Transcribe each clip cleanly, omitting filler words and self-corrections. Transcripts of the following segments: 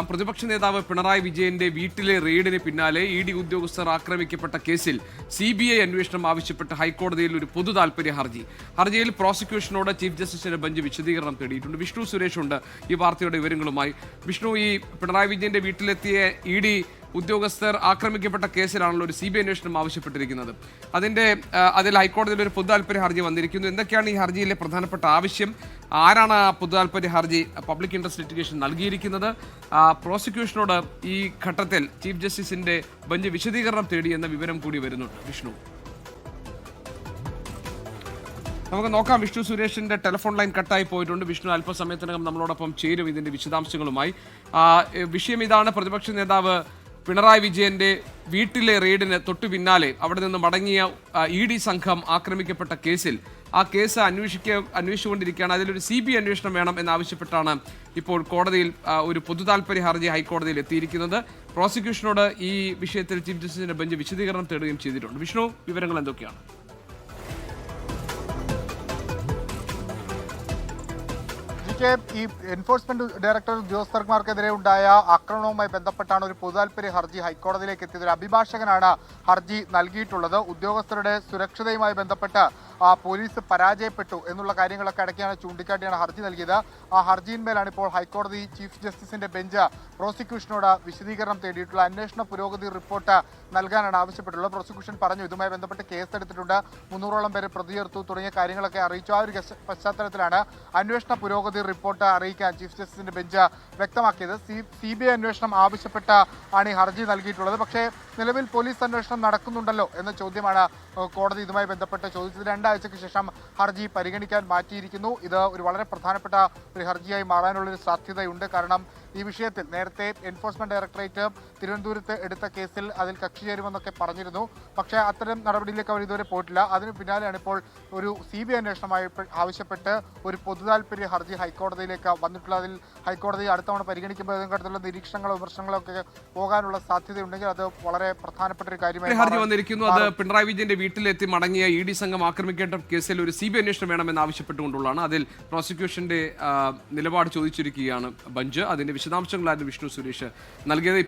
പ്രതിപക്ഷ നേതാവ് പിണറായി വിജയന്റെ വീട്ടിലെ റെയ്ഡിന് പിന്നാലെ ഇഡി ഉദ്യോഗസ്ഥർ ആക്രമിക്കപ്പെട്ട കേസിൽ സിബിഐ അന്വേഷണം ആവശ്യപ്പെട്ട് ഹൈക്കോടതിയിൽ ഒരു പൊതു താൽപര്യ ഹർജിയിൽ പ്രോസിക്യൂഷനോട് ചീഫ് ജസ്റ്റിസിന്റെ ബെഞ്ച് വിശദീകരണം തേടിയിട്ടുണ്ട്. വിഷ്ണു സുരേഷ് ഉണ്ട് ഈ വാർത്തയുടെ വിവരങ്ങളുമായി. വിഷ്ണു, ഈ പിണറായി വിജയന്റെ വീട്ടിലെത്തിയ ഇഡി ഉദ്യോഗസ്ഥർ ആക്രമിക്കപ്പെട്ട കേസിലാണല്ലോ ഒരു സിബിഐ അന്വേഷണം ആവശ്യപ്പെട്ടിരിക്കുന്നത്. അതിൽ ഹൈക്കോടതിയിൽ ഒരു പൊതു താൽപര്യ ഹർജി വന്നിരിക്കുന്നു. എന്തൊക്കെയാണ് ഈ ഹർജിയിലെ പ്രധാനപ്പെട്ട ആവശ്യം? ആരാണ് ആ പൊതു താൽപര്യ ഹർജി പബ്ലിക് ഇൻട്രസ്റ്റ് ലിറ്റിഗേഷൻ നൽകിയിരിക്കുന്നത്? പ്രോസിക്യൂഷനോട് ഈ ഘട്ടത്തിൽ ചീഫ് ജസ്റ്റിസിന്റെ ബെഞ്ച് വിശദീകരണം തേടി എന്ന വിവരം കൂടി വരുന്നുണ്ട്. വിഷ്ണു, നമുക്ക് നോക്കാം. വിഷ്ണു സുരേഷിന്റെ ടെലിഫോൺ ലൈൻ കട്ടായി പോയിട്ടുണ്ട്. വിഷ്ണു അല്പസമയത്തിനകം നമ്മളോടൊപ്പം ചേരും ഇതിന്റെ വിശദാംശങ്ങളുമായി. വിഷയം ഇതാണ്: പ്രതിപക്ഷ നേതാവ് പിണറായി വിജയന്റെ വീട്ടിലെ റെയ്ഡിന് തൊട്ടു പിന്നാലെ അവിടെ നിന്ന് മടങ്ങിയ ഇ ഡി സംഘം ആക്രമിക്കപ്പെട്ട കേസിൽ ആ കേസ് അന്വേഷിച്ചുകൊണ്ടിരിക്കുകയാണ്. അതിലൊരു സിബിഐ അന്വേഷണം വേണം എന്നാവശ്യപ്പെട്ടാണ് ഇപ്പോൾ കോടതിയിൽ ഒരു പൊതു താൽപര്യ ഹർജി ഹൈക്കോടതിയിൽ എത്തിയിരിക്കുന്നത്. പ്രോസിക്യൂഷനോട് ഈ വിഷയത്തിൽ ചീഫ് ജസ്റ്റിസിന്റെ ബെഞ്ച് വിശദീകരണം തേടുകയും ചെയ്തിട്ടുണ്ട്. വിഷ്ണു, വിവരങ്ങൾ എന്തൊക്കെയാണ്? ഈ എൻഫോഴ്സ്മെന്റ് ഡയറക്ടർ ഉദ്യോഗസ്ഥർമാർക്കെതിരെ ഉണ്ടായ ആക്രമണവുമായി ബന്ധപ്പെട്ടാണ് ഒരു പൊതുതാൽപര്യ ഹർജി ഹൈക്കോടതിയിലേക്ക് എത്തിയത്. ഒരു അഭിഭാഷകനാണ് ഹർജി നൽകിയിട്ടുള്ളത്. ഉദ്യോഗസ്ഥരുടെ സുരക്ഷതയുമായി ബന്ധപ്പെട്ട് പോലീസ് പരാജയപ്പെട്ടു എന്നുള്ള കാര്യങ്ങളൊക്കെ അടക്കിയാണ് ചൂണ്ടിക്കാട്ടിയാണ് ഹർജി നൽകിയത്. ആ ഹർജിയിന്മേലാണ് ഇപ്പോൾ ഹൈക്കോടതി ചീഫ് ജസ്റ്റിസിന്റെ ബെഞ്ച് പ്രോസിക്യൂഷനോട് വിശദീകരണം തേടിയിട്ടുള്ള അന്വേഷണ പുരോഗതി റിപ്പോർട്ട് നൽകാനാണ് ആവശ്യപ്പെട്ടുള്ളത്. പ്രോസിക്യൂഷൻ പറഞ്ഞു ഇതുമായി ബന്ധപ്പെട്ട് കേസെടുത്തിട്ടുണ്ട്, 300ഓളം പേരെ പ്രതി ചേർത്തു തുടങ്ങിയ കാര്യങ്ങളൊക്കെ അറിയിച്ചു. ആ ഒരു പശ്ചാത്തലത്തിലാണ് അന്വേഷണ പുരോഗതി റിപ്പോർട്ട് അറിയിക്കാൻ ചീഫ് ജസ്റ്റിസിന്റെ ബെഞ്ച് വ്യക്തമാക്കിയത്. സിബിഐ അന്വേഷണം ആവശ്യപ്പെട്ട ആണ് ഈ ഹർജി നൽകിയിട്ടുള്ളത്. പക്ഷേ നിലവിൽ പോലീസ് അന്വേഷണം നടക്കുന്നുണ്ടല്ലോ എന്ന ചോദ്യമാണ് കോടതി ഇതുമായി ബന്ധപ്പെട്ട് ചോദിച്ചത്. 2 ആഴ്ചയ്ക്ക് ശേഷം ഹർജി പരിഗണിക്കാൻ മാറ്റിയിരിക്കുന്നു. ഇത് ഒരു വളരെ പ്രധാനപ്പെട്ട ഒരു ഹർജിയായി മാറാനുള്ളൊരു സാധ്യതയുണ്ട്. കാരണം ഈ വിഷയത്തിൽ നേരത്തെ എൻഫോഴ്സ്മെന്റ് ഡയറക്ടറേറ്റ് തിരുവനന്തപുരത്ത് എടുത്ത കേസിൽ അതിൽ കക്ഷി ചേരുമെന്നൊക്കെ പറഞ്ഞിരുന്നു. പക്ഷേ അത്തരം നടപടിയിലേക്ക് അവർ ഇതുവരെ പോയിട്ടില്ല. അതിന് പിന്നാലെയാണ് ഇപ്പോൾ ഒരു സിബിഐ അന്വേഷണമായി ആവശ്യപ്പെട്ട് ഒരു പൊതുതാൽപര്യ ഹർജി ഹൈക്കോടതിയിലേക്ക് വന്നിട്ടുള്ളത്. അതിൽ ഹൈക്കോടതി അടുത്ത തവണ പരിഗണിക്കുമ്പോൾ ഏതെങ്കിലും നിരീക്ഷണങ്ങളോ വിമർശനങ്ങളോ ഒക്കെ പോകാനുള്ള സാധ്യതയുണ്ടെങ്കിൽ അത് വളരെ പ്രധാനപ്പെട്ട ഒരു കാര്യമായി ഹർജി വന്നിരിക്കുന്നു. അത് പിണറായി വിജയന്റെ വീട്ടിലെത്തി മടങ്ങിയ ഇ ഡി സംഘം ആക്രമിക്കേണ്ട കേസിൽ ഒരു സിബിഐ അന്വേഷണം വേണമെന്ന് ആവശ്യപ്പെട്ടുകൊണ്ടുള്ളതാണ്. അതിൽ പ്രോസിക്യൂഷന്റെ നിലപാട് ചോദിച്ചിരിക്കുകയാണ് ബെഞ്ച്. അതിന്റെ വിശദാംശങ്ങളായിരുന്നു വിഷ്ണു സുരേഷ് നൽകിയത്.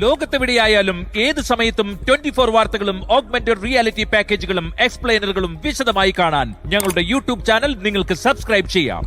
ലോകത്തെവിടെയായാലും ഏത് സമയത്തും 24 വാർത്തകളും ഓഗ്മെന്റഡ് റിയാലിറ്റി പാക്കേജുകളും എക്സ്പ്ലെയിനറുകളും വിശദമായി കാണാൻ ഞങ്ങളുടെ യൂട്യൂബ് ചാനൽ നിങ്ങൾക്ക് സബ്സ്ക്രൈബ് ചെയ്യാം.